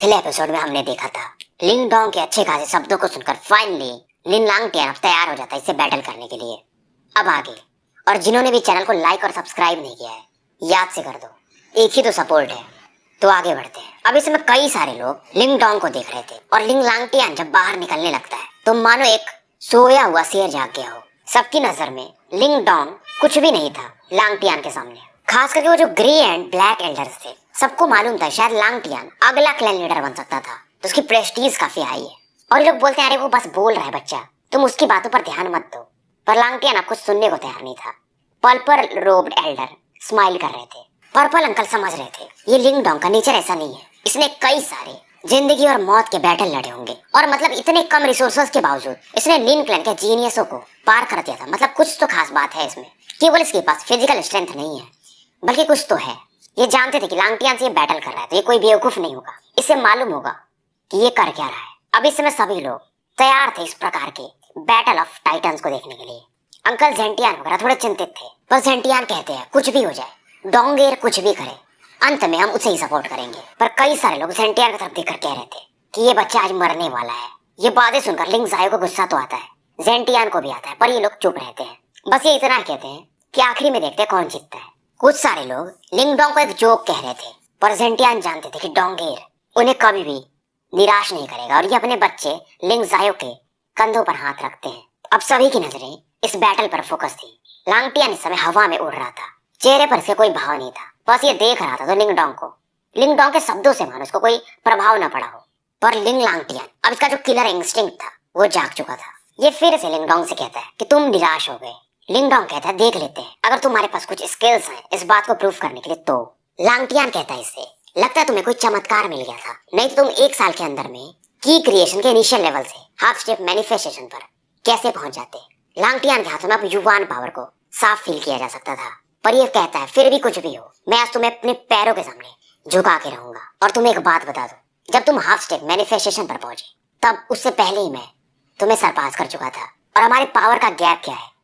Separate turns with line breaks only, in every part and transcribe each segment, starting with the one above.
पिछले एपिसोड में हमने देखा था लिंग डोंग के अच्छे खासे शब्दों को सुनकर फाइनली लिन लांगटियान तैयार हो जाता है इससे बैटल करने के लिए। अब आगे, और जिन्होंने भी चैनल को लाइक और सब्सक्राइब नहीं किया है याद से कर दो, एक ही तो सपोर्ट है। तो आगे बढ़ते हैं। अब इस समय कई सारे लोग लिंग डोंग को देख रहे थे और लिंग लांगटियान जब बाहर निकलने लगता है तो मानो एक सोया हुआ शेर जाग गया हो। सबकी नजर में लिंग डोंग कुछ भी नहीं था लांगटियान के सामने, खास करके वो जो ग्रे एंड ब्लैक एल्डर्स थे। सबको मालूम था शायद लांगटियान अगला क्लैन लीडर बन सकता था, तो उसकी प्रेस्टीज काफी हाई है। और ये लोग बोलते हैं अरे वो बस बोल रहा है बच्चा, तुम उसकी बातों पर ध्यान मत दो। पर लांगटियान आपको सुनने को तैयार नहीं था। पर्पल रोब्ड एल्डर स्माइल कर रहे थे। पर्पल अंकल समझ रहे थे ये लिंग डोंग का नेचर ऐसा नहीं है, इसने कई सारे जिंदगी और मौत के बैटल लड़े होंगे और मतलब इतने कम रिसोर्सेज के बावजूद इसने लिन क्लैन के जीनियसों को पार कर दिया था। मतलब कुछ तो खास बात है इसमें, केवल इसके पास फिजिकल स्ट्रेंथ नहीं है बल्कि कुछ तो है। ये जानते थे कि लांगटियान से ये बैटल कर रहा है तो ये कोई बेवकूफ नहीं होगा, इसे मालूम होगा कि ये कर क्या रहा है। अब इस समय सभी लोग तैयार थे इस प्रकार के बैटल ऑफ टाइटन्स को देखने के लिए। अंकल जेंटियान वगैरह थोड़े चिंतित थे, पर जेंटियान कहते हैं कुछ भी हो जाए, डोंगेर कुछ भी करे, अंत में हम उसे ही सपोर्ट करेंगे। पर कई सारे लोग जेंटियान की तरफ देखकर कह रहे थे कि ये बच्चा आज मरने वाला है। ये बातें सुनकर लिंग जायो को गुस्सा तो आता है, जेंटियान को भी आता है, पर ये लोग चुप रहते हैं। बस ये इतना कहते हैं कि आखिरी में देखते हैं कौन जीतता है। कुछ सारे लोग लिंग डोंग को एक जोक कह रहे थे, पर जेंटियान जानते थे कि डोंगेर उन्हें कभी भी निराश नहीं करेगा और ये अपने बच्चे लिंग जायो के कंधों पर हाथ रखते हैं। अब सभी की नजरें इस बैटल पर फोकस थी। लांगटियान इस समय हवा में उड़ रहा था, चेहरे पर इसके कोई भाव नहीं था, बस ये देख रहा था तो लिंग डोंग को। लिंग डोंग के शब्दों से मानो उसको कोई प्रभाव न पड़ा हो। पर लिंग लांगटियान अब इसका जो किलर इंस्टिंक्ट था वो जाग चुका था। ये फिर से लिंग डोंग से कहता है कि तुम निराश हो गए। लिंग डोंग कहता है देख लेते हैं अगर तुम्हारे पास कुछ स्किल्स हैं इस बात को प्रूव करने के लिए तो। लांगटियान कहता है इससे लगता है तुम्हें कोई चमत्कार मिल गया था, नहीं तो तुम एक साल के अंदर में की क्रिएशन के इनिशियल लेवल से हाफ स्टेप मैनिफेस्टेशन पर कैसे पहुंच जाते। लांगटियान के हाथों में अब युवान पावर को साफ फील किया जा सकता था। पर ये कहता है फिर भी कुछ भी हो, मैं आज तुम्हें अपने पैरों के सामने झुका के रहूंगा। और तुम्हें एक बात बता दूं, जब तुम हाफ स्टेप मैनिफेस्टेशन पर पहुंचे तब उससे पहले ही मैं तुम्हें सरपास कर चुका था। और हमारे पावर का गैप क्या है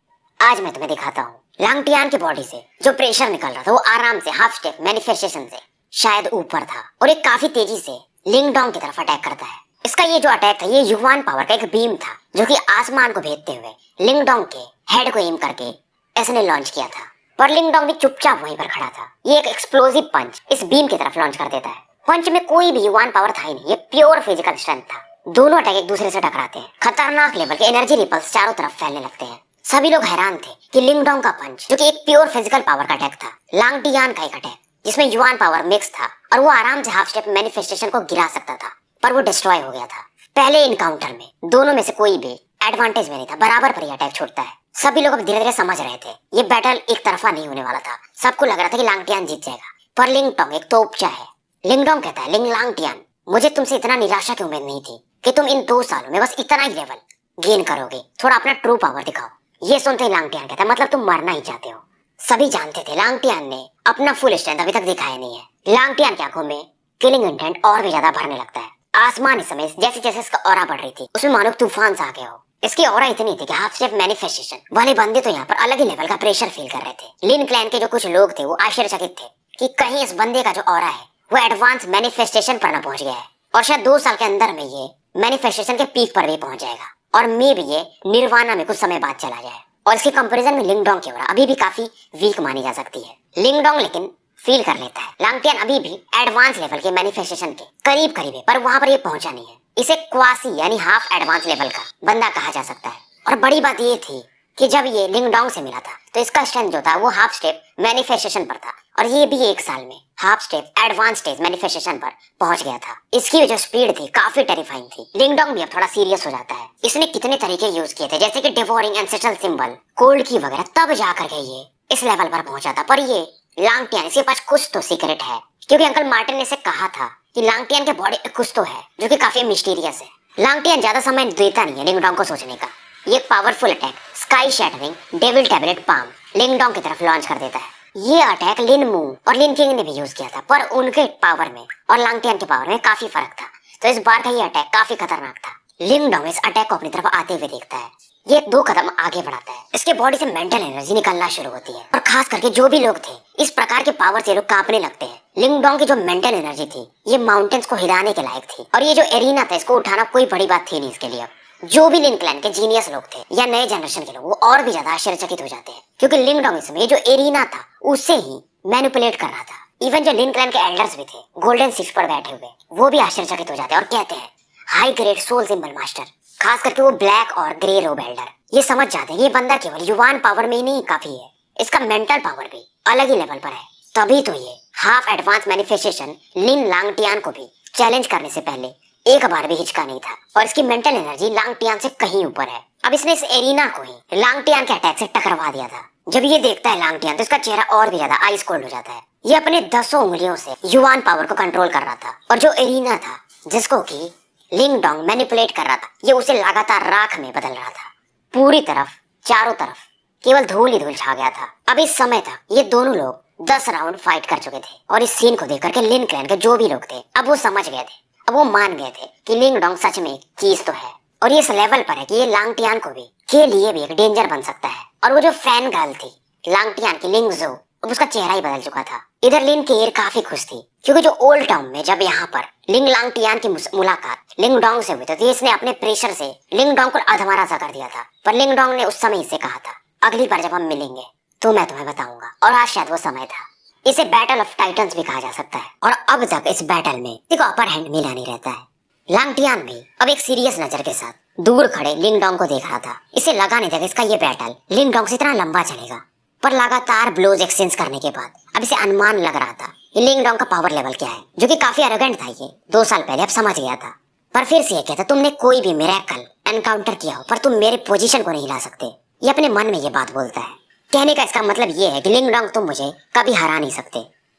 आज मैं तुम्हें दिखाता हूँ। लांगटियान की बॉडी से जो प्रेशर निकल रहा था वो आराम से हाफ स्टेप मैनिफेस्टेशन से शायद ऊपर था और एक काफी तेजी से लिंग डोंग की तरफ अटैक करता है। इसका ये जो अटैक था ये युवान पावर का एक बीम था जो कि आसमान को भेदते हुए लिंग डोंग के हेड को एम करके इसने लॉन्च किया था। पर लिंग डोंग भी चुपचाप वहीं पर खड़ा था। ये एक एक्सप्लोसिव पंच इस बीम की तरफ लॉन्च कर देता है। पंच में कोई भी युवान पावर था ही नहीं, ये प्योर फिजिकल स्ट्रेंथ था। दोनों अटैक एक दूसरे से टकराते हैं, खतरनाक लेवल के एनर्जी रिपल्स चारों तरफ फैलने लगते हैं। सभी लोग हैरान थे कि लिंग डोंग का पंच जो कि एक प्योर फिजिकल पावर का अटैक था, लांगटियान का एक अटैक जिसमें युवान पावर मिक्स था और वो आराम से हाफ स्टेप मैनिफेस्टेशन को गिरा सकता था, पर वो डिस्ट्रॉय हो गया था। पहले इनकाउंटर में दोनों में से कोई भी एडवांटेज में नहीं था, बराबर पर ये अटैक छूटता है। सभी लोग अब धीरे धीरे समझ रहे थे ये बैटल एक तरफा नहीं होने वाला था। सबको लग रहा था कि लांगटियान जीत जाएगा, पर लिंग डोंग एक तोपचा है। लिंग डोंग कहता है लिंग लांगटियान मुझे तुमसे इतना निराशा की उम्मीद नहीं थी कि तुम इन 2 सालों में बस इतना ही लेवल गेन करोगे, थोड़ा अपना ट्रू पावर दिखाओ। ये सुनते ही लांगटियान कहता है मतलब तुम मरना ही चाहते हो। सभी जानते थे लांगटियान ने अपना फुल स्ट्रेंथ अभी तक दिखाया नहीं है। लांगटियान की आंखों में किलिंग इंटेंट और भी ज्यादा भरने लगता है। आसमान इस समय जैसे जैसे इसका ऑरा बढ़ रही थी उसमें मानो तूफान सा आ गया हो। इसकी ऑरा इतनी थी कि हाफ स्टेप मैनिफेस्टेशन वाले बंदे तो यहाँ पर अलग ही लेवल का प्रेशर फील कर रहे थे। लिन क्लैन के जो कुछ लोग थे वो आश्चर्यचकित थे कि कहीं इस बंदे का जो ऑरा है वो एडवांस मैनिफेस्टेशन पर न पहुंच गया है और शायद 2 साल के अंदर में ये मैनिफेस्टेशन के पीक पर भी पहुंच जाएगा और मे भी ये निर्वाणा में कुछ समय बाद चला जाए। और इसके कंपैरिजन में लिंग डोंग की ऑरा अभी भी काफी वीक मानी जा सकती है। लिंग डोंग लेकिन फील कर लेता है लांगटियान अभी भी एडवांस लेवल के मैनिफेस्टेशन के करीब करीब है, पर वहां पर ये पहुंचा नहीं है। इसे क्वासी यानी हाफ एडवांस लेवल का बंदा कहा जा सकता है। और बड़ी बात ये थी कि जब ये लिंग डोंग से मिला था तो इसका स्ट्रेंथ जो था वो हाफ स्टेप मैनिफेस्टेशन पर था और ये भी 1 साल में half step advance stage manifestation पर पहुंच गया था। इसकी जो स्पीड थी काफी टेरिफाइंग थी। लिंग डोंग भी अब थोड़ा सीरियस हो जाता है। इसने कितने तरीके यूज किए थे जैसे कि डिवोरिंग एंसेस्ट्रल सिंबल, कोल्ड की वगैरह, तब जाकर के ये इस लेवल पर पहुंचा था। पर ये लांगटियान इसके पास कुछ तो सीक्रेट है, क्योंकि अंकल मार्टिन ने इसे कहा था कि लांगटियान के बॉडी कुछ तो है जो कि काफी मिस्टीरियस है। लांगटियान ज्यादा समय देता नहीं है लिंग डोंग को सोचने का। ये powerful attack sky shattering devil tablet palm लिंग डोंग की तरफ लॉन्च कर देता है। ये अटैक लिन मू और लिन किंग ने भी यूज किया था, पर उनके पावर में और लांगटियान के पावर में काफी फर्क था, तो इस बार का ये अटैक काफी खतरनाक था। लिंग डोंग इस अटैक को अपनी तरफ आते हुए देखता है। ये 2 कदम आगे बढ़ाता है। इसके बॉडी से मेंटल एनर्जी निकलना शुरू होती है और खास करके जो भी लोग थे इस प्रकार के पावर से लोग कांपने लगते हैं। लिंगडोंग की जो मेंटल एनर्जी थी ये माउंटेन्स को हिलाने के लायक थी और ये जो एरिना था इसको उठाना कोई बड़ी बात थी नहीं इसके लिए। जो भी लिन क्लैन के जीनियस लोग थे या नए जनरेशन के लोग वो और भी ज्यादा आश्चर्यचकित हो जाते हैं क्योंकि लिंगडोंग इसमें जो एरिना था उससे ही मैनिपुलेट कर रहा था। इवन जो लिन क्लैन के एल्डर्स भी थे गोल्डन शिप्स पर बैठे हुए वो भी आश्चर्यचकित हो जाते हैं और कहते हैं high grade soul symbol master, खास करके वो ब्लैक और ग्रे रोब एल्डर ये समझ जाते हैं ये बंदा केवल युवान पावर में ही नहीं काफी है, इसका मेंटल पावर भी अलग ही लेवल पर है। तभी तो ये हाफ एडवांस मैनिफेस्टेशन लिन लांगटियान को भी चैलेंज करने से पहले एक बार भी हिचका नहीं था और इसकी मेंटल एनर्जी लांगटियान से कहीं ऊपर है। अब इसने इस एरिना को ही लांगटियान के अटैक से टकरवा दिया था। जब ये देखता है लांगटियान तो इसका चेहरा और भी ज्यादा आइस कोल्ड हो जाता है। ये अपने 10 उंगलियों से युवान पावर को कंट्रोल कर रहा था और जो एरिना था जिसको कि लिंगडोंग मैनिपुलेट कर रहा था ये उसे लगातार राख में बदल रहा था। पूरी तरफ चारों तरफ केवल धूल ही धूल छा गया था। अब इस समय तक ये दोनों लोग 10 राउंड फाइट कर चुके थे और इस सीन को देख करके लिन क्लैन के जो भी लोग थे अब वो समझ गए थे, अब वो मान गए थे कि लिंगडोंग सच में एक चीज तो है और ये इस लेवल पर है कि ये लांगटियान को भी के लिए भी एक डेंजर बन सकता है। और वो जो फैन गर्ल थी लांगटियान की लिंगजो, अब उसका चेहरा ही बदल चुका था। इधर लिन केयर काफी खुश थी क्योंकि जो ओल्ड टाउन में जब यहाँ पर लिंग लांगटियान की मुलाकात लिंगडोंग से हुई थी तो इसने अपने प्रेशर से लिंगडोंग को अधमरा सा कर दिया था। पर लिंगडोंग ने उस समय इसे कहा था अगली बार जब हम मिलेंगे तो मैं तुम्हें बताऊंगा, और आज शायद वो समय था। इसे बैटल ऑफ टाइटन्स भी कहा जा सकता है और अब तक इस बैटल में देखो अपर हैंड मिला नहीं रहता है। लांगटियान भी अब एक सीरियस नजर के साथ दूर खड़े लिंगडोंग को देख रहा था। इसे लगा नहीं था कि इसका ये बैटल लिंगडोंग से इतना लंबा चलेगा, पर लगातार ब्लोज एक्सचेंज करने के बाद अब इसे अनुमान लग रहा था कि लिंगडोंग का पावर लेवल क्या है, जो कि काफी एरोगेंट था। ये 2 साल पहले अब समझ गया था। पर फिर से ये कहता तुमने कोई भी मिरेकल एनकाउंटर किया हो पर तुम मेरे पोजीशन को नहीं हिला सकते। ये अपने मन में ये बात बोलता है। कहने का इसका मतलब ये है कि लिंगडोंग तुम मुझे कभी हरा नहीं सकते।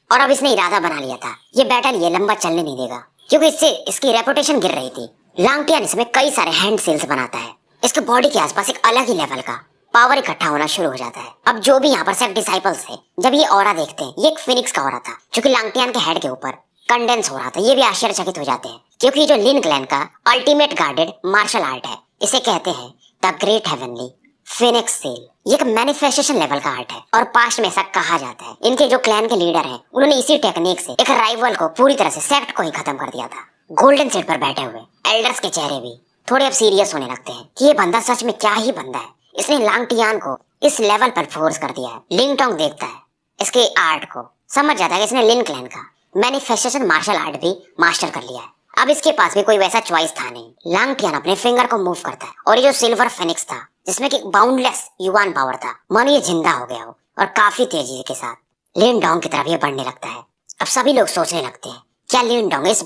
और अब इसने इरादा बना लिया था ये बैटल ये लंबा चलने नहीं देगा क्योंकि इससे इसकी रेपुटेशन गिर रही थी। लांगटियान इसमें कई सारे हैंड सेल्स बनाता है। इसके बॉडी के आसपास एक अलग ही लेवल का पावर इकट्ठा होना शुरू हो जाता है। अब जो भी यहाँ पर सेक्ट डिसाइपल्स थे जब ये ऑरा देखते हैं ये एक फिनिक्स का ऑरा था जो कि लांगटियान के हेड के ऊपर कंडेंस हो रहा था। ये भी आश्चर्यचकित हो जाते हैं क्योंकि जो लिन क्लैन का अल्टीमेट गार्डेड मार्शल आर्ट है इसे कहते हैं the great heavenly phoenix seal. ये एक मैनिफेस्टेशन लेवल का आर्ट है और पास्ट में ऐसा कहा जाता है इनके जो क्लैन के लीडर हैं उन्होंने इसी टेक्निक से एक राइवल को पूरी तरह से सेक्ट को ही खत्म कर दिया था। गोल्डन सीट पर बैठे हुए एल्डर्स के चेहरे भी थोड़े अब सीरियस होने लगते हैं कि ये बंदा सच में क्या ही बंदा है। इसने लांगटियान को इस लेवल पर फोर्स कर दिया है। लिंगडोंग देखता है इसके आर्ट को, समझ जाता है कि इसने लिन क्लैन का मैनिफेस्टेशन मार्शल आर्ट भी मास्टर कर लिया है। अब इसके पास भी कोई वैसा चॉइस था नहीं। लांगटियान अपने फिंगर को मूव करता है और ये जो सिल्वर फेनिक्स था जिसमें कि बाउंडलेस युवान पावर था मानो ये जिंदा हो गया हो और काफी तेजी के साथ लिंगडोंग की तरफ ये बढ़ने लगता है। अब सभी लोग सोचने लगते हैं क्या लिंगडोंग इस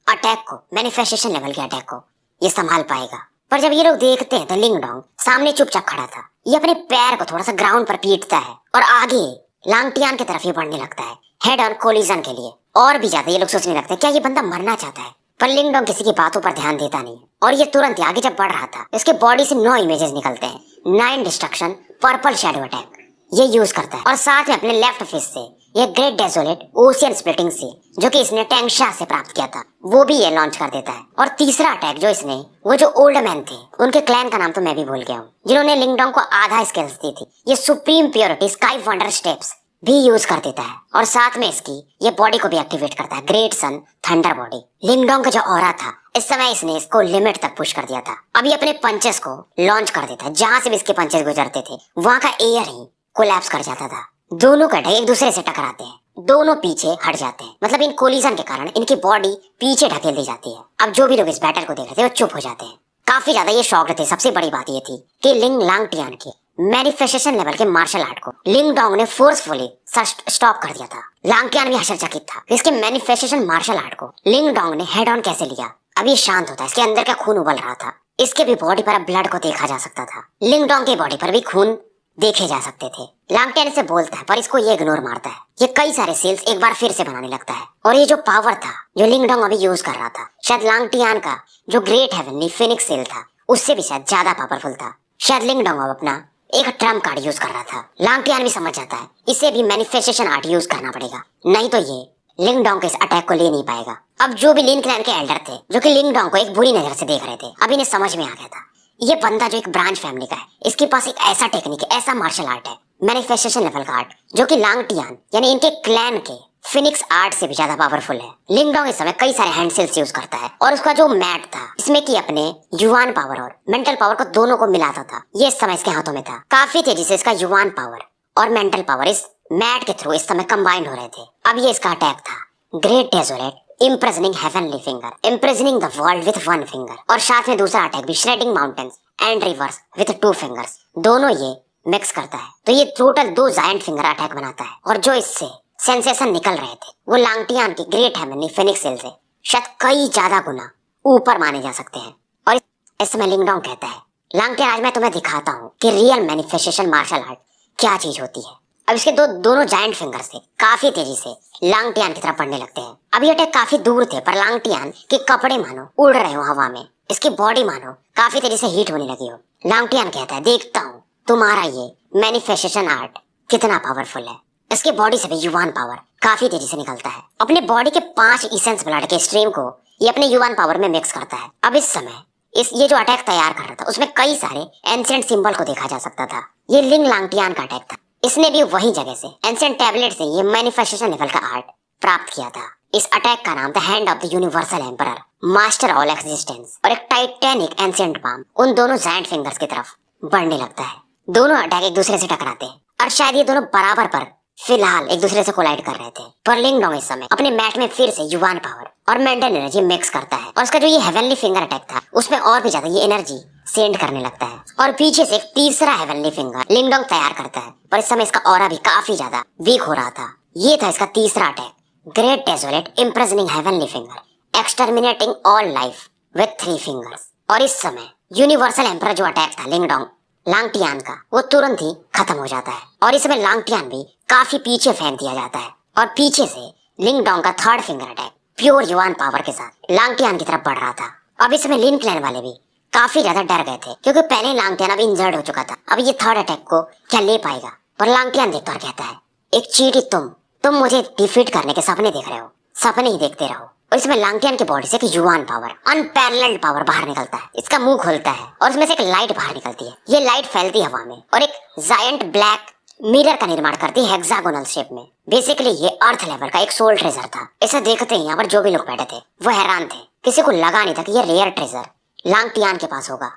अटैक को मैनिफेस्टेशन लेवल के अटैक को ये संभाल पाएगा। पर जब ये लोग देखते हैं तो लिंगडोंग सामने चुपचाप खड़ा था। ये अपने पैर को थोड़ा सा ग्राउंड पर पीटता है और आगे लांगटियान की तरफ ये बढ़ने लगता है हेड ऑन कोलिजन के लिए। और भी ज्यादा ये लोग सोचने लगते हैं क्या ये बंदा मरना चाहता है। पर लिंगडोंग किसी की बातों पर ध्यान देता नहीं है और ये तुरंत आगे जब बढ़ रहा था इसके बॉडी से 9 इमेजेस निकलते हैं। 9 डिस्ट्रक्शन पर्पल शैडो अटैक ये यूज करता है और साथ में अपने लेफ्ट फिस्ट से ये ग्रेट डेजोलेट ओशियन स्प्लिटिंग से जो कि इसने टैंगशा से प्राप्त किया था वो भी ये लॉन्च कर देता है। और तीसरा अटैक जो इसने वो जो ओल्ड मैन थे उनके क्लैन का नाम तो मैं भी भूल गया हूँ जिन्होंने लिंगडोंग को आधा स्किल्स दी थी, ये supreme purity sky wonder steps भी यूज कर देता है और साथ में इसकी ये बॉडी को भी एक्टिवेट करता है ग्रेट सन थंडर बॉडी। लिंगडोंग का जो ऑरा था इस समय इसने इसको लिमिट तक पुश कर दिया था। अभी अपने पंचेस को लॉन्च कर देता है, जहां से भी इसके पंचेस गुजरते थे वहां का एयर ही कोलैप्स कर जाता था। दोनों कटे एक दूसरे से टकराते हैं, दोनों पीछे हट जाते हैं, मतलब इन कोलिजन के कारण इनकी बॉडी पीछे ढकेल दी जाती है। अब जो भी लोग इस बैटल को देख रहे थे वो चुप हो जाते हैं, काफी ज्यादा ये शॉक्ड थे। सबसे बड़ी बात ये थी कि लिंग लांगटियान के मैनिफेस्टेशन लेवल के मार्शल आर्ट को लिंगडोंग ने फोर्सफुली स्टॉप कर दिया था। लांगटियान भी आश्चर्यचकित था इसके मैनिफेस्टेशन मार्शल आर्ट को लिंगडोंग ने हेड ऑन कैसे लिया। अब ये शांत होता है, इसके अंदर का खून उबल रहा था, इसके भी बॉडी पर अब ब्लड को देखा जा सकता था। लिंगडोंग की बॉडी पर भी खून देखे जा सकते थे। लांगटियान से बोलता है पर इसको ये इग्नोर मारता है। ये कई सारे सेल्स एक बार फिर से बनाने लगता है और ये जो पावर था जो लिंगडोंग अभी यूज कर रहा था शायद लांगटियान का जो ग्रेट हेवनली फिनिक्स सेल था उससे भी शायद ज्यादा पावरफुल था। शायद लिंगडोंग अब अपना एक ट्रम्प कार्ड यूज कर रहा था। लांगटियान भी समझ जाता है इसे भी मैनिफेस्टेशन आर्ट यूज करना पड़ेगा, नहीं तो ये लिंगडोंग के इस अटैक को ले नहीं पाएगा। अब जो भी लिन क्लैन के एल्डर थे जो कि लिंगडोंग को एक बुरी नजर से देख रहे थे अब इन्हें समझ में आ गया था ये बंदा जो एक ब्रांच फैमिली का है, इसके पास एक ऐसा टेक्निक है, ऐसा मार्शल आर्ट है, मैनिफेस्टेशन लेवल का आर्ट, जो कि लांगटियान यानी इनके क्लैन के फिनिक्स आर्ट से भी ज्यादा पावरफुल है। लिंगडोंग इस समय कई सारे हैंडसेल्स यूज करता है और उसका जो मैट था इसमें कि अपने युवान पावर और मेंटल पावर को दोनों को मिलाता था, ये इस समय इसके हाथों में था। काफी तेजी से इसका युवान पावर और मेंटल पावर इस मैट के थ्रू इस समय कंबाइंड हो रहे थे। अब ये इसका अटैक था, great desolate imprisoning heavenly finger, imprisoning the world with one finger, और साथ में दूसरा अटैक भी shredding mountains and rivers with two fingers, दोनों ये मिक्स करता है तो ये टोटल 2 जायंट फिंगर अटैक बनाता है। और जो इससे सेंसेशन निकल रहे थे वो लांगटियान की ग्रेट हेवनली फिनिक्स सेल से शायद कई ज्यादा गुना ऊपर माने जा सकते हैं। और इस समय लिंगडोंग कहता है, लांगटियान आज मैं तुम्हें दिखाता हूँ कि रियल मैनिफेस्टेशन मार्शल आर्ट क्या चीज होती है। अब इसके दोनों जायंट फिंगर से काफी तेजी से लांगटियान की तरफ बढ़ने लगते हैं। अब ये अटैक काफी दूर थे पर लांगटियान के कपड़े मानो उड़ रहे हो हवा में, इसकी बॉडी मानो काफी तेजी से हीट होने लगी हो। लांगटियान कहता है, देखता हूँ तुम्हारा ये मैनिफेस्टेशन आर्ट कितना पावरफुल है। इसके बॉडी से भी युवान पावर काफी तेजी से निकलता है। अपने बॉडी के 5 इसेंस ब्लड के स्ट्रीम को ये अपने युवान पावर में मिक्स करता है। अब इस समय ये जो अटैक तैयार कर रहा था उसमें कई सारे एंशिएंट सिंबल को देखा जा सकता था। ये लिंग लांगटियान का अटैक था। इसने भी वही जगह से एंशिएंट टैबलेट से ये मैनिफेस्टेशन लेवल का आर्ट प्राप्त किया था। इस अटैक का नाम था hand of the universal emperor, master all existence, और एक टाइटैनिक एंशिएंट पाम उन दोनों जायंट फिंगर्स की तरफ बढ़ने लगता है। दोनों अटैक एक दूसरे से टकराते हैं और शायद ये दोनों बराबर पर फिलहाल एक दूसरे से कोलाइड कर रहे थे। पर लिंगडोंग इस समय अपने मैट में फिर से युवान पावर और मेंटल एनर्जी मिक्स करता है और उसका जो ये हेवनली फिंगर अटैक था उसमें और भी ज्यादा ये एनर्जी सेंड करने लगता है और पीछे से एक तीसरा हेवनली फिंगर लिंगडोंग तैयार करता है। पर इस समय इसका ऑरा भी काफी ज्यादा वीक हो रहा था। ये था इसका तीसरा attack, great desolate imprisoning heavenly finger, exterminating all life with 3 fingers. और इस समय यूनिवर्सल एम्परर जो अटैक था लिंगडोंग लांगटियान का वो तुरंत ही खत्म हो जाता है और इसमें लांगटियान भी काफी पीछे फेंक दिया जाता है और पीछे से लिंगडोंग का 3rd फिंगर अटैक प्योर युवान पावर के साथ लांगटियान की तरफ बढ़ रहा था। अब इसमें लिन क्लैन वाले भी काफी ज्यादा डर गए थे क्योंकि पहले लांगटियान अब इंजर्ड हो चुका था। अब ये 3rd अटैक को क्या ले पाएगा। पर लांगटियान देखता और कहता है, एक चीटी तुम मुझे डिफीट करने के सपने देख रहे हो, सपने ही देखते रहो। और इसमें लांगटियान की बॉडी से एक युवान पावर, अनपैरेलल्ड पावर बाहर निकलता है। इसका मुंह खुलता है और उसमें से एक लाइट बाहर निकलती है। ये लाइट फैलती है हवा में और एक जायंट ब्लैक मिरर का निर्माण करती है हेक्सागोनल शेप में। बेसिकली ये अर्थ लेवल का एक सोल ट्रेजर था। इसे देखते ही यहाँ पर जो भी लोग बैठे थे वो हैरान थे। किसी को लगा नहीं था कि ये रेयर ट्रेजर लांगटियान के पास होगा।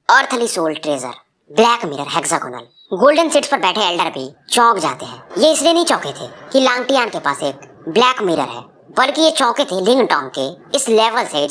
Earthly soul treasure, black mirror, hexagonal. Golden seats पर बैठे एल्डर भी चौंक जाते हैं। ये इसलिए नहीं चौंके थे कि लांगटियान के पास एक ब्लैक मिरर है, बल्कि ये चौंके थे लिंगडोंग के इस लेवल से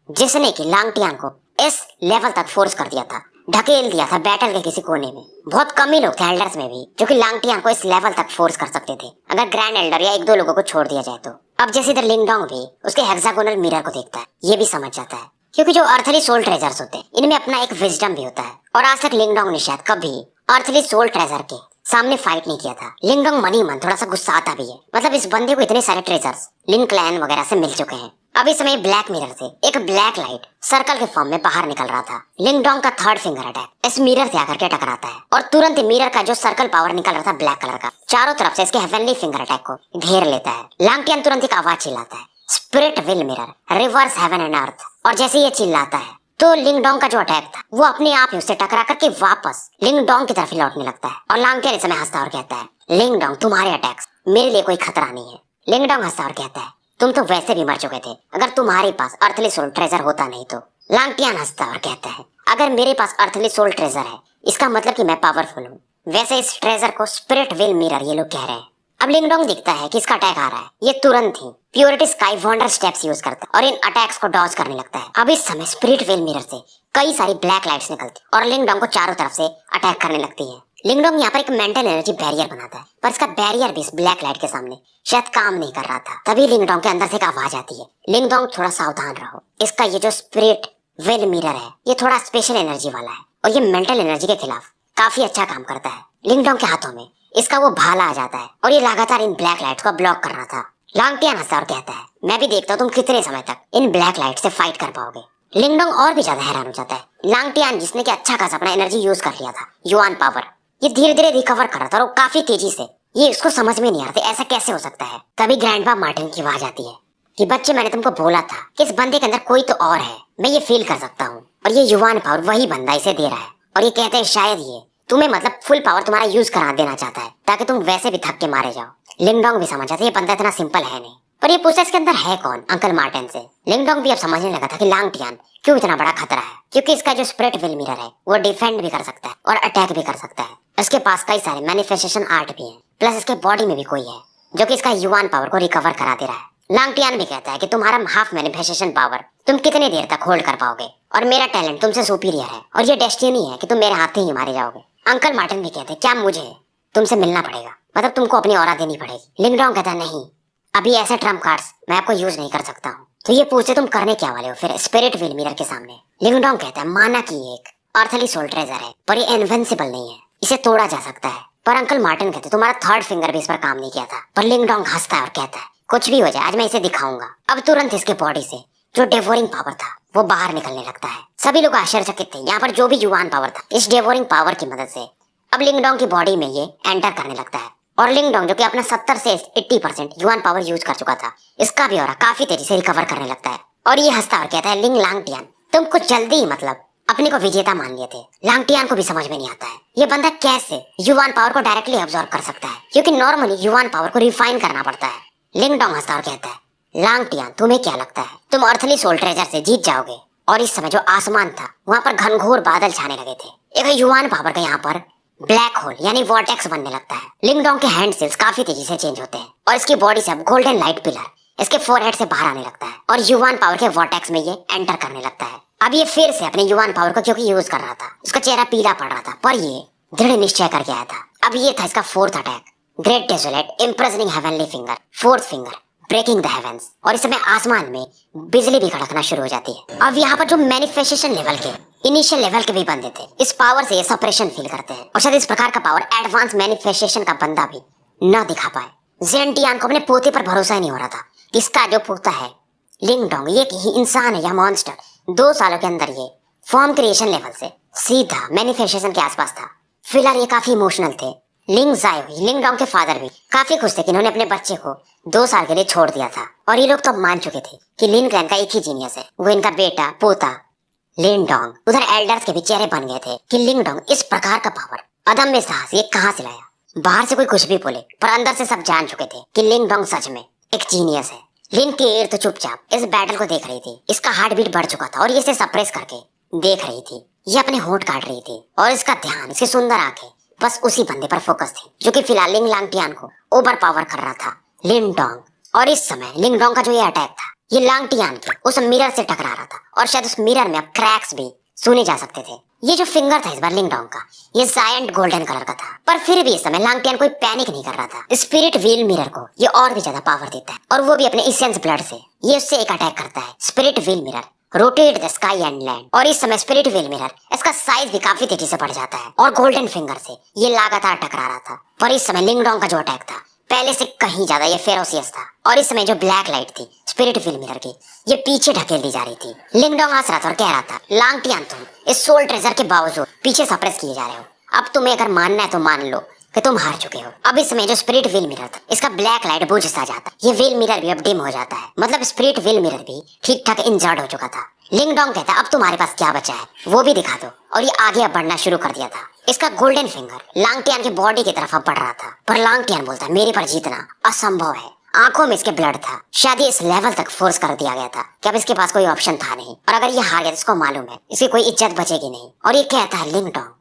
जिसने कि लांगटियान को इस लेवल तक फोर्स कर दिया था, ढकेल दिया था बैटल के किसी कोने में। बहुत कम ही लोग थे एल्डर्स में भी जो कि लांगटियान को इस लेवल तक फोर्स कर सकते थे, अगर ग्रैंड एल्डर या 1-2 लोगों को छोड़ दिया जाए तो। अब जैसे इधर लिंगडोंग भी उसके हेक्सागोनल मिरर को देखता है, ये भी समझ जाता है क्योंकि जो अर्थली सोल ट्रेजर्स होते हैं इनमें अपना एक विजडम भी होता है और आज तक लिंगडोंग ने शायद कभी अर्थली सोल ट्रेजर के सामने फाइट नहीं किया था। लिंगडोंग मन ही मन थोड़ा सा गुस्सा आता भी है, मतलब इस बंदे को इतने सारे ट्रेजर्स लिंग क्लैन वगैरह से मिल चुके हैं। अब इस समय ब्लैक मिरर से एक ब्लैक लाइट सर्कल के फॉर्म में बाहर निकल रहा था। लिंगडोंग का 3rd फिंगर अटैक इस मिरर से आकर के टकराता है और तुरंत मिरर का जो सर्कल पावर निकल रहा था ब्लैक कलर का, चारों तरफ से इसके हेवनली फिंगर अटैक को घेर लेता है। लांगटियान तुरंत एक आवाज चिल्लाता है, spirit will mirror, reverse heaven and earth. और जैसे ये चिल्लाता है तो लिंगडोंग का जो अटैक था वो अपने आप ही उससे टकरा करके वापस लिंगडोंग की तरफ ही लौटने लगता है। और लांगटियान इस समय हंसता और कहता है, लिंगडोंग तुम्हारे अटैक्स मेरे लिए कोई खतरा नहीं है। लिंगडोंग हंसता और कहता है, तुम तो वैसे भी मर चुके थे अगर तुम्हारे पास अर्थली सोल ट्रेजर होता नहीं तो। लांगटियान हंसता और कहता है, अगर मेरे पास अर्थली सोल ट्रेजर है इसका मतलब कि मैं पावरफुल हूँ। वैसे इस ट्रेजर को स्पिरिट विल मिरर ये लोग कह रहे हैं। अब लिंगडोंग दिखता है कि इसका अटैक आ रहा है, ये तुरंत ही purity sky wonder steps use करता है और इन अटैक्स को डॉज करने लगता है। अब इस समय स्पिरिट विल मिरर से कई सारी ब्लैक लाइट्स निकलती और लिंगडोंग को चारों तरफ से अटैक करने लगती है। लिंगडोंग यहाँ पर एक मेंटल एनर्जी बैरियर बनाता है पर इसका बैरियर भी इस ब्लैक लाइट के सामने शायद काम नहीं कर रहा था। तभी लिंगडोंग के अंदर से एक आवाज आती है, लिंगडोंग थोड़ा सावधान रहो, इसका ये जो स्पिरिट विल मिरर है ये थोड़ा स्पेशल एनर्जी वाला है और ये मेंटल एनर्जी के खिलाफ काफी अच्छा काम करता है। लिंगडोंग के हाथों में इसका वो भाला आ जाता है और ये लगातार इन ब्लैक लाइट्स को ब्लॉक कर रहा था। लांगटियान हंसता और कहता है, मैं भी देखता हूँ तुम कितने समय तक इन ब्लैक लाइट से फाइट कर पाओगे। लिंगडोंग और भी ज्यादा हैरान हो जाता है। लांगटियान जिसने कि अच्छा खासा अपना एनर्जी यूज कर लिया था, युवान पावर, ये धीरे धीरे रिकवर कर रहा था और काफी तेजी से। ये इसको समझ में नहीं आ रहा था ऐसा कैसे हो सकता है। तभी ग्रैंडपा मार्टिन की आवाज आती है, कि बच्चे मैंने तुमको बोला था कि इस बंदे के अंदर कोई तो और है, मैं ये फील कर सकता हूँ। और ये युवान पावर वही बंदा इसे दे रहा है। और ये कहते हैं शायद ये तुम्हें मतलब फुल पावर तुम्हारा यूज करा देना चाहता है ताकि तुम वैसे भी थक के मारे जाओ। लिंगडोंग भी समझ जाता है ये बंदा इतना सिंपल है नहीं। पर ये पूछता है इसके अंदर है कौन, अंकल मार्टिन से। लिंगडोंग भी अब समझने लगा था कि लांगटियान क्यों इतना बड़ा खतरा है, क्योंकि इसका जो स्पिरिट विल मिरर है वो डिफेंड भी कर सकता है और अटैक भी कर सकता है। इसके पास कई सारे मैनिफेस्टेशन आर्ट भी हैं, प्लस इसके बॉडी में भी कोई है जो कि इसका युवान पावर को रिकवर करा दे रहा है। लांगटियान भी कहता है कि तुम्हारा हाफ मैनिफेस्टेशन पावर तुम कितनी देर तक होल्ड कर पाओगे, और मेरा टैलेंट तुमसे सुपीरियर है और ये डेस्टिनी है कि तुम मेरे हाथ ही मारे जाओगे। अंकल मार्टिन भी कहते हैं क्या मुझे तुमसे मिलना पड़ेगा, मतलब तुमको अपनी ऑरा देनी पड़ेगी। लिंगडोंग कहता है नहीं, अभी ऐसे ट्रम्प कार्ड्स मैं आपको यूज नहीं कर सकता हूँ। तो ये पूछते तुम करने क्या वाले हो फिर स्पिरिट विल मिरर के सामने। लिंगडोंग कहता है माना कि ये एक अर्थली सोल ट्रेजर है पर ये इनविंसिबल नहीं है, इसे तोड़ा जा सकता है। पर अंकल मार्टिन कहते तुम्हारा थर्ड फिंगर भी इस पर काम नहीं किया था। पर लिंगडोंग हंसता है और कहता है कुछ भी हो जाए आज मैं इसे दिखाऊंगा। अब तुरंत इसके बॉडी से जो डेवोरिंग पावर था वो बाहर निकलने लगता है। सभी लोग आश्चर्यचकित थे, यहाँ पर जो भी युवान पावर था इस डेवोरिंग पावर की मदद से अब लिंगडोंग की बॉडी में ये एंटर करने लगता है। और लिंगडोंग जो कि अपना 70 से 80% युवान पावर यूज कर चुका था, इसका भी ऑरा काफी तेजी से रिकवर करने लगता है। और ये हंसता और कहता है लिंग लांगटियान तुम कुछ जल्दी ही मतलब अपने को विजेता मान लिए थे। लांगटियान को भी समझ में नहीं आता है ये बंदा कैसे युवान पावर को डायरेक्टली अब्सॉर्ब कर सकता है, क्योंकि नॉर्मली युवान पावर को रिफाइन करना पड़ता है। लिंगडोंग हंसता और कहता है लांगटियान तुम्हें क्या लगता है तुम अर्थली सोल ट्रेजर से जीत जाओगे। और इस समय जो आसमान था वहां पर घनघोर बादल छाने लगे थे। एक युवान पावर का यहाँ पर ब्लैक होल यानी वॉर्टेक्स बनने लगता है। लिंगडोंग के हैंड सेल्स काफी तेजी से चेंज होते हैं और इसकी बॉडी से अब गोल्डन लाइट पिलर इसके फोरहेड से बाहर आने लगता है और युवान पावर के वॉर्टेक्स में ये एंटर करने लगता है। अब ये फिर से अपने युवान पावर को क्योंकि यूज कर रहा था, उसका चेहरा पीला पड़ रहा था, पर ये दृढ़ निश्चय करके आया था। अब ये था इसका fourth attack, great desolate imprisoning heavenly finger, fourth finger breaking the heavens. और इस समय आसमान में बिजली भी कड़कना शुरू हो जाती है। अब यहाँ पर जो मैनिफेस्टेशन लेवल के इनिशियल लेवल के भी बंदे थे इस पावर से ये सप्रेशन फील करते हैं और शायद इस प्रकार का पावर एडवांस मैनिफेस्टेशन का बंदा भी न दिखा पाए। जेंटियान को अपने पोते पर भरोसा ही नहीं हो रहा था। इसका जो पोता है लिंगडोंग ये कि इंसान है या मॉन्स्टर, 2 सालों के अंदर ये फॉर्म क्रिएशन लेवल से सीधा मैनिफेस्टेशन के आसपास था। फिलहाल ये काफी इमोशनल थे। लिंग जाओ लिंगडोंग के फादर भी काफी खुश थे कि इन्होंने अपने बच्चे को 2 साल के लिए छोड़ दिया था। और ये लोग तो मान चुके थे कि लिन क्लैन का एक ही जीनियस है, वो इनका बेटा पोता लिंगडोंग। उधर एल्डर्स के भी चेहरे बन गए थे कि लिंगडोंग इस प्रकार का पावर अदम्य साहस ये कहाँ से लाया। बाहर से कोई कुछ भी बोले पर अंदर से सब जान चुके थे कि लिंगडोंग सच में एक जीनियस है। लिन की एयर तो चुपचाप इस बैटल को देख रही थी। इसका हार्ट बीट बढ़ चुका था और ये इसे सप्रेस करके देख रही थी। ये अपने होंठ काट रही थी और इसका ध्यान, इसकी सुंदर आंखें बस उसी बंदे पर फोकस थी जो कि फिलहाल लिंग लांगटियान को ओवर पावर कर रहा था, लिंगडोंग। और इस समय लिंगडोंग का जो ये अटैक था ये लांगटियान के उस मिरर से टकरा रहा था और शायद उस मिरर में अब क्रैक्स भी सुने जा सकते थे। ये जो फिंगर था इस बार लिंगडोंग का ये जायंट गोल्डन कलर का था, पर फिर भी इस समय लांगटियान कोई पैनिक नहीं कर रहा था। स्पिरिट व्हील मिरर को ये और भी ज्यादा पावर देता है और वो भी अपने इसेंस ब्लड से। ये उससे एक अटैक करता है। Spirit wheel mirror rotate the sky and land. और इस समय स्पिरिट व्हील मिरर इसका साइज भी काफी तेजी से बढ़ जाता है और गोल्डन फिंगर से ये लगातार टकरा रहा था। पर इस समय लिंगडोंग का जो अटैक था पहले से कहीं ज्यादा ये फेरोसियस था और इस समय जो ब्लैक लाइट थी स्पिरिट व्हील मिरर की ये पीछे ढकेल दी जा रही थी। लिंगडोंग हंस रहा था और कह रहा था लांगटियान तुम इस सोल ट्रेजर के बावजूद पीछे सप्रेस किए जा रहे हो। अब तुम्हें अगर मानना है तो मान लो कि तुम हार चुके हो। अब इस समय जो स्पिरिट व्हील मिरर था इसका ब्लैक लाइट बुझ सा जाता है। ये व्हील मिरर भी अब डिम हो जाता है, मतलब स्पिरिट व्हील मिरर भी ठीक ठाक इंजर्ड हो चुका था। लिंगडोंग कहता अब तुम्हारे पास क्या बचा है वो भी दिखा दो। और ये आगे अब बढ़ना शुरू कर दिया था। इसका गोल्डन फिंगर लांगटियान की बॉडी की तरफ अब बढ़ रहा था, पर लांगटियान बोलता मेरे पर जीतना असंभव है। आंखों में इसके ब्लड था, शायद ये इस लेवल तक फोर्स कर दिया गया था कि अब इसके पास कोई ऑप्शन था नहीं और अगर ये हार गया तो इसको मालूम है इसकी कोई इज्जत बचेगी नहीं। और ये कहता है लिंगडोंग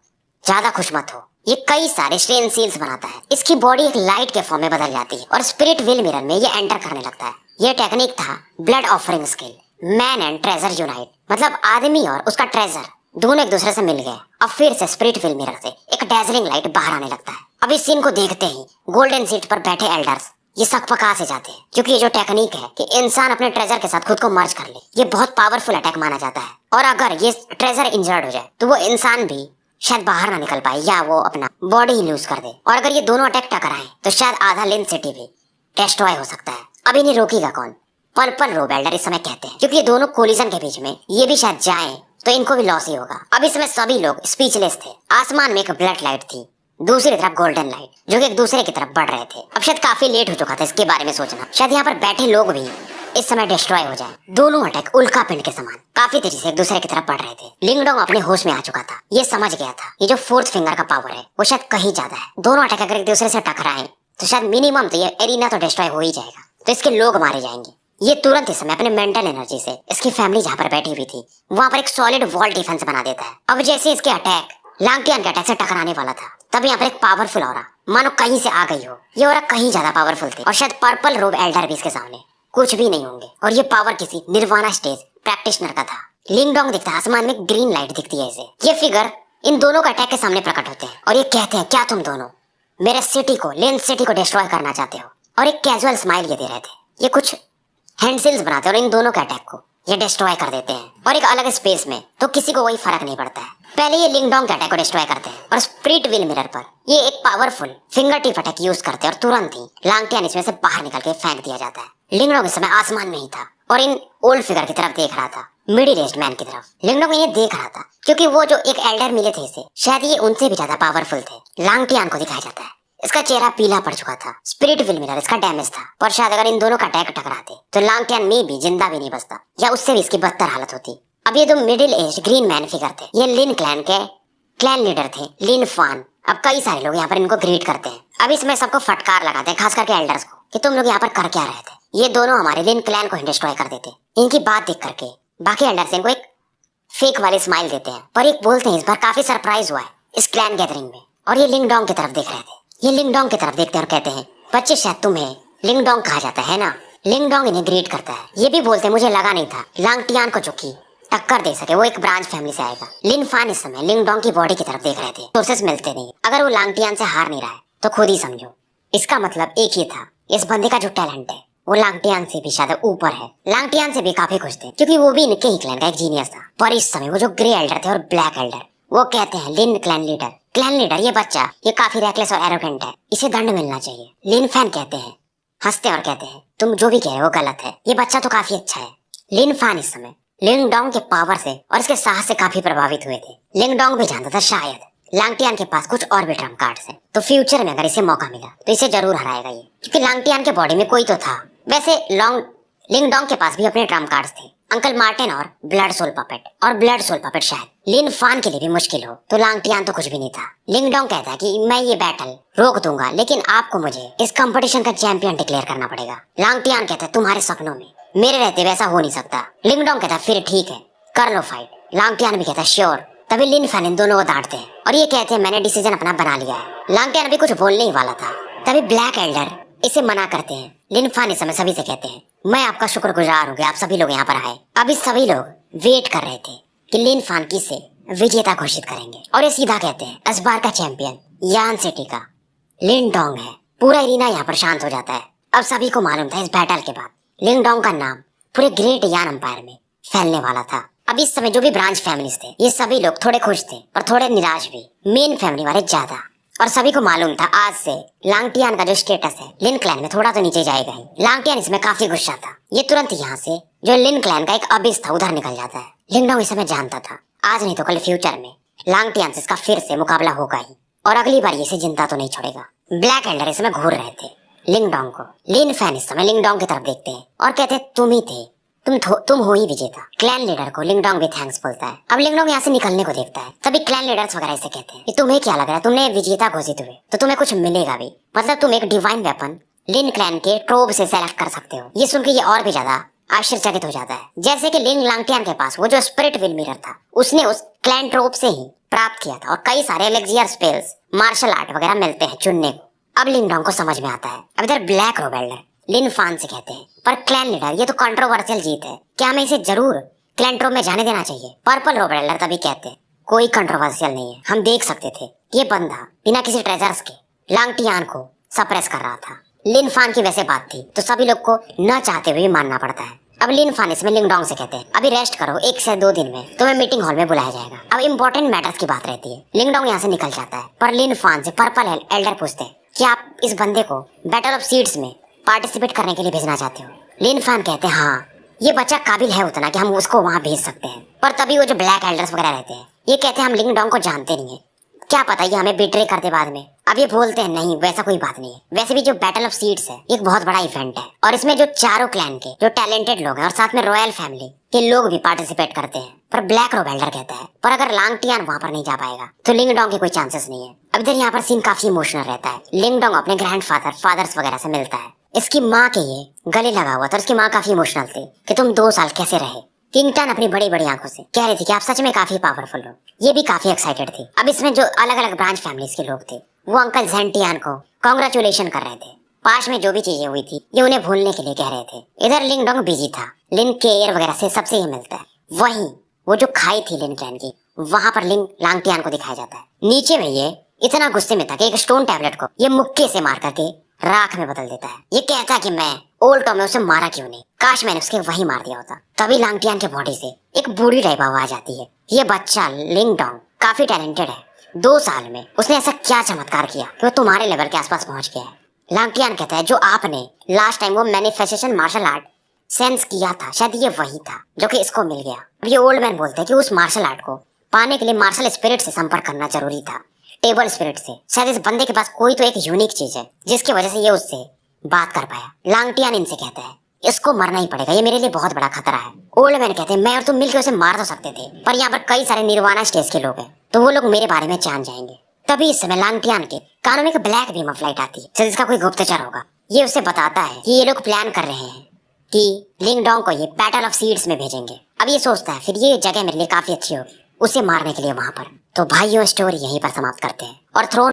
ज्यादा खुश मत हो। ये कई सारे स्ट्रेन सील्स बनाता है। इसकी बॉडी एक लाइट के फॉर्म में बदल जाती है और स्पिरिट व्हील मिरर में ये एंटर करने लगता है। ये टेक्निक था blood offering skill, man and treasure unite, मतलब आदमी और उसका ट्रेजर दोनों एक दूसरे से मिल गए। अब फिर से स्पिरिट व्हील मिरर से एक डेजलिंग लाइट बाहर आने लगता है। अब इस सीन को देखते ही गोल्डन सीट पर बैठे एल्डर्स ये सकपका से जाते हैं, क्योंकि ये जो टेक्निक है कि इंसान अपने ट्रेजर के साथ खुद को मर्ज कर ले ये बहुत पावरफुल अटैक माना जाता है। और अगर ये ट्रेजर इंजर्ड हो जाए तो वो इंसान भी शायद बाहर ना निकल पाए या वो अपना बॉडी ही लूज कर दे। और अगर ये दोनों अटैक टकराएं तो शायद आधा लिन सिटी भी डिस्ट्रॉय हो सकता है। अब इन्हें रोकेगा कौन? पर्पल रोब एल्डर इस समय कहते हैं, क्योंकि ये दोनों कोलिजन के बीच में ये भी शायद जाएं तो इनको भी लॉस ही होगा। अब इसमें सभी लोग स्पीचलेस थे। आसमान में एक ब्लड लाइट थी, दूसरी तरफ गोल्डन लाइट जो कि एक दूसरे की तरफ बढ़ रहे थे। अब शायद काफी लेट हो चुका था इसके बारे में सोचना। शायद यहाँ पर बैठे लोग भी इस समय डिस्ट्रॉय हो जाए। दोनों अटैक उल्का पिंड के समान काफी तेजी से एक दूसरे की तरफ बढ़ रहे थे। लिंगडोंग अपने होश में आ चुका था। ये समझ गया था ये जो फोर्थ फिंगर का पावर है वो शायद कहीं ज्यादा है। दोनों अटैक अगर एक दूसरे से टकराएं तो शायद मिनिमम तो ये एरिना तो डिस्ट्रॉय हो ही जाएगा, तो इसके लोग मारे जाएंगे। ये तुरंत इस समय अपने मेंटल एनर्जी से इसकी फैमिली जहाँ पर बैठी हुई थी वहां पर एक सॉलिड वॉल डिफेंस बना देता है। अब जैसे इसके अटैक लांगटियान के अटैक से टकराने वाला था तब यहाँ पर एक पावरफुल ऑरा मानो कहीं से आ गई हो। ये ऑरा कहीं ज्यादा पावरफुल थी और शायद पर्पल रोब एल्डर भी इसके सामने कुछ भी नहीं होंगे। और ये पावर किसी निर्वाणा स्टेज प्रैक्टिशनर का था। लिंगडोंग दिखता है, आसमान में ग्रीन लाइट दिखती है इसे। ये फिगर इन दोनों का अटैक के सामने प्रकट होते हैं और ये कहते हैं, क्या तुम दोनों मेरे सिटी को, लेन सिटी को डिस्ट्रॉय करना चाहते हो? और एक कैजुअल स्माइल ये दे रहे थे। ये कुछ हैंडसिल्स बनाते हैं और इन दोनों के अटैक को ये डिस्ट्रॉय कर देते हैं और एक अलग स्पेस में, तो किसी को कोई फर्क नहीं पड़ता है। पहले ये लिंगडोंग के अटैक को डिस्ट्रॉय करते हैं और स्प्रिट व्हील मिरर पर ये एक powerful finger tip attack use करते हैं और तुरंत ही लांगटियान इसमें से बाहर निकल के फेंक दिया जाता है। लिंगडोंग इस समय आसमान में ही था और इन ओल्ड फिगर की तरफ देख रहा था, मिडिल एज्ड मैन की तरफ। लिंगडोंग इन्हें देख रहा था क्योंकि वो जो एक एल्डर मिले थे इसे, शायद ये उनसे भी ज्यादा पावरफुल थे। लांगटियान को दिखाया जाता है, इसका चेहरा पीला पड़ चुका था। स्पिरिट व्हील मिरर इसका डैमेज था पर शायद अगर इन दोनों का अटैक टकराते तो लांगटियान में भी जिंदा भी नहीं बचता या उससे भी इसकी बदतर हालत होती। अब ये दो middle age green man figure थे, ये लिन क्लैन के क्लैन लीडर थे, लिन फान। अब कई सारे लोग यहाँ पर इनको ग्रीट करते हैं। अब इसमें सबको फटकार लगाते हैं, खास करके एल्डर्स को, कि तुम लोग यहाँ पर कर क्या रहे थे। ये दोनों हमारे लिन क्लैन को डिस्ट्रॉय कर देते। इनकी बात देख करके बाकी एल्डर्स इनको एक फेक वाली स्माइल देते हैं पर एक बोलते हैं इस बार काफी सरप्राइज हुआ है इस क्लैन गैदरिंग में। और ये लिंगडोंग की तरफ देख रहे थे। ये लिंगडोंग की तरफ देखते हैं और कहते हैं, बच्चे शायद तुम्हें लिंगडोंग कहा जाता है ना? लिंगडोंग इन्हें ग्रीट करता है। ये भी बोलते हैं, मुझे लगा नहीं था लांगटियान को जो की टक्कर दे सके वो एक ब्रांच फैमिली से आएगा। लिन फान इस समय लिंगडोंग की बॉडी की तरफ देख रहे थे। सोर्सेस मिलते नहीं, अगर वो लांगटियान से हार नहीं रहा है तो खुद ही समझो। इसका मतलब एक ही था, इस बंदे का जो टैलेंट है वो लांगटियान से भी शायद ऊपर है। लांगटियान से भी काफी खुश थे क्योंकि वो भी इनके ही क्लैन का एक जीनियस था। पर इस समय वो जो ग्रे एल्डर थे और ब्लैक एल्डर, वो कहते हैं लिन क्लैन लीडर ये बच्चा ये काफी रेकलेस और एरोगेंट है, इसे दंड मिलना चाहिए। लिन फैन कहते हैं, हंसते और कहते हैं, तुम जो भी कह रहे हो गलत है, ये बच्चा तो काफी अच्छा है। लिन फैन इस समय लिंगडोंग के पावर से और इसके साहस से काफी प्रभावित हुए थे। लिंगडोंग भी जानता था शायद लांगटियान के पास कुछ और भी ट्रम्प कार्ड्स हैं, तो फ्यूचर में अगर इसे मौका मिला तो इसे जरूर हराएगा ये, क्योंकि लांगटियान के बॉडी में कोई तो था। वैसे लिंगडोंग के पास भी अपने ट्रम्प कार्ड्स थे, अंकल मार्टिन और ब्लड सोल पपेट शायद लिन फान के लिए भी मुश्किल हो, तो लांगटियान तो कुछ भी नहीं था। लिंगडोंग कहता है कि मैं ये बैटल रोक दूंगा लेकिन आपको मुझे इस कंपटीशन का चैंपियन डिक्लेयर करना पड़ेगा। लांगटियान कहता है, तुम्हारे सपनों में मेरे रहते वैसा हो नहीं सकता। लिंगडोंग कहता है, फिर ठीक है कर लो फाइट। लांगटियान भी कहता है श्योर। तभी लिन फैन इन दोनों को डांटते हैं और ये कहते हैं मैंने डिसीजन अपना बना लिया है। लांगटियान भी कुछ बोलने ही वाला था, तभी ब्लैक एल्डर इसे मना करते हैं। लिन फैन इस समय सभी से कहते हैं, मैं आपका शुक्रगुजार हूँ कि आप सभी लोग यहाँ पर आए। अभी सभी लोग वेट कर रहे थे कि लिन फैन किसे विजेता घोषित करेंगे और ये सीधा कहते हैं इस बार का चैंपियन यान सिटी का लिंगडोंग है। पूरा एरिना यहाँ पर शांत हो जाता है। अब सभी को मालूम था इस बैटल के बाद लिंगडोंग का नाम पूरे ग्रेट यान एम्पायर में फैलने वाला था। अब इस समय जो भी ब्रांच फैमिलीज थे ये सभी लोग थोड़े खुश थे और थोड़े निराश भी, मेन फैमिली वाले ज्यादा। और सभी को मालूम था आज से लांगटियान का जो स्टेटस है लिन क्लैन में थोड़ा तो नीचे जाएगा ही। लांगटियान इसमें काफी गुस्सा था। ये तुरंत यहाँ से जो लिन क्लैन का एक अबिस था उधर निकल जाता है। लिंगडोंग इस समय जानता था आज नहीं तो कल फ्यूचर में लांगटियान से इसका फिर से मुकाबला होगा ही और अगली बार इसे जिंदा तो नहीं छोड़ेगा। ब्लैक एल्डर इसमें घूर रहे थे लिंगडोंग को। लिन फैन इस समय लिंगडोंग की तरफ देखते हैं और कहते हैं, तुम ही थे, तुम हो ही विजेता। क्लैन लीडर को लिंगडोंग भी थैंक्स बोलता है। अब लिंगडोंग यहाँ से निकलने को देखता है, तभी क्लैन लीडर्स वगैरह इसे कहते हैं कि तुम्हें क्या लग रहा है, तुमने विजेता घोषित हुए तो तुम्हें कुछ मिलेगा भी, मतलब तुम एक डिवाइन वेपन लिन क्लैन के ट्रोब से सेलेक्ट कर सकते हो। ये सुन के ये और भी ज्यादा आश्चर्यचकित हो जाता है, जैसे कि लिन लांगटियान के पास वो जो स्पिरिट व्हील मिरर था उसने उस क्लैन ट्रोब से ही प्राप्त किया था और कई सारे एलेक्सियर स्पेल्स मार्शल आर्ट वगैरह मिलते हैं चुनने को। अब लिंगडोंग को समझ में आता है। अब इधर ब्लैक रोब एल्डर लिन फान से कहते हैं, पर क्लैन लीडर ये तो कंट्रोवर्शियल जीत है, क्या हमें इसे जरूर क्लैन ट्रोब में जाने देना चाहिए? पर्पल रोब एल्डर तभी कहते हैं, कोई कंट्रोवर्शियल नहीं है, हम देख सकते थे ये बंदा बिना किसी ट्रेजर्स के लांगटियान को सप्रेस कर रहा था। लिन फान की वैसे बात थी तो सभी लोग को न चाहते हुए भी मानना पड़ता है। अब लिन फान इसमें लिंगडोंग से कहते हैं, अभी रेस्ट करो, 1 से 2 दिन में तुम्हें मीटिंग हॉल में बुलाया जाएगा। अब इम्पोर्टेंट मैटर्स की बात रहती है। लिंगडोंग यहाँ से निकल जाता है पर लिन फान से पर्पल एल्डर पूछते हैं कि आप इस बंदे को बैटल ऑफ सीड्स में पार्टिसिपेट करने के लिए भेजना चाहते हो? लिन फान कहते हैं, हाँ ये बच्चा काबिल है उतना कि हम उसको वहाँ भेज सकते हैं। पर तभी वो जो ब्लैक एल्डर्स वगैरह रहते हैं ये कहते हैं, हम लिंगडोंग को जानते नहीं है, क्या पता ये हमें बिट्रे कर दे बाद में। अब ये बोलते हैं नहीं वैसा कोई बात नहीं है। वैसे भी जो बैटल ऑफ सीड्स है एक बहुत बड़ा इवेंट है और इसमें जो चारों क्लैन के जो टैलेंटेड लोग हैं और साथ में रॉयल फैमिली के लोग भी पार्टिसिपेट करते हैं। पर ब्लैक रो बेल्डर कहता है पर अगर लांगटियान वहां पर नहीं जा पाएगा तो लिंगडोंग के कोई चांसेस नहीं है। अब इधर यहाँ पर सीन काफी इमोशनल रहता है। लिंगडोंग अपने फादर्स वगैरह से मिलता है। इसकी माँ के ये गले लगा हुआ था। उसकी माँ काफी इमोशनल थी कि तुम 2 साल कैसे रहे। किंगटन अपनी बड़ी बड़ी आंखों से कह रही थी कि आप सच में काफी पावरफुल हो। ये भी काफी एक्साइटेड थी। अब इसमें जो अलग अलग ब्रांच फैमिलीज के लोग थे वो अंकल जेंटियान को कांग्रेचुलेशन कर रहे थे। पास में जो भी चीजें हुई थी ये उन्हें भूलने के लिए कह रहे थे। इधर लिंगडोंग बिजी था। लिन केयर वगैरह से सबसे ये मिलता है। वहीं वो जो खाई थी लिन क्लैन की वहां पर लिंग लांगटियान को दिखाया जाता है। नीचे में ये इतना गुस्से में था कि एक स्टोन टैबलेट को ये मुक्के से मार करके राख में बदल देता है। ये कहता है कि मैं ओल्ड टॉम में उसे मारा क्यों नहीं, काश मैंने उसके वही मार दिया होता। तभी लांगटियान के बॉडी से एक बूढ़ी टाइप आवाज आ जाती है। ये बच्चा लिंगडोंग काफी टैलेंटेड है। 2 साल में उसने ऐसा क्या चमत्कार किया कि वो तुम्हारे लेवल के आसपास पहुंच गया है। लांगटियान कहता है जो आपने लास्ट टाइम वो मैनिफेस्टेशन मार्शल आर्ट सेंस किया था शायद ये वही था जो कि इसको मिल गया। अब ये ओल्ड मैन बोलते हैं कि उस मार्शल आर्ट को पाने के लिए मार्शल स्पिरिट से संपर्क करना जरूरी था। टेबल स्पिरिट से। शायद इस बंदे के पास कोई तो एक यूनिक चीज है जिसकी वजह से ये उससे बात कर पाया। लांगटियान इनसे कहता है इसको मरना ही पड़ेगा, ये मेरे लिए बहुत बड़ा खतरा है। ओल्ड मैन कहते हैं मैं और तुम मिलकर उसे मार तो सकते थे पर यहाँ पर कई सारे निर्वाणा स्टेज के लोग हैं तो वो लोग मेरे बारे में जान जाएंगे। तभी इस समय लांगटियान के कानों में एक ब्लैक बीम ऑफ लाइट आती है। शायद इसका कोई गुप्तचर होगा। ये उसे बताता है कि ये लोग प्लान कर रहे हैं कि लिंगडोंग को ये बैटल ऑफ सीड्स में भेजेंगे। अब ये सोचता है फिर ये जगह मेरे लिए काफी अच्छी होगी उसे मारने के लिए वहां पर। तो भाइयों स्टोरी यहीं पर समाप्त करते हैं और थ्रोन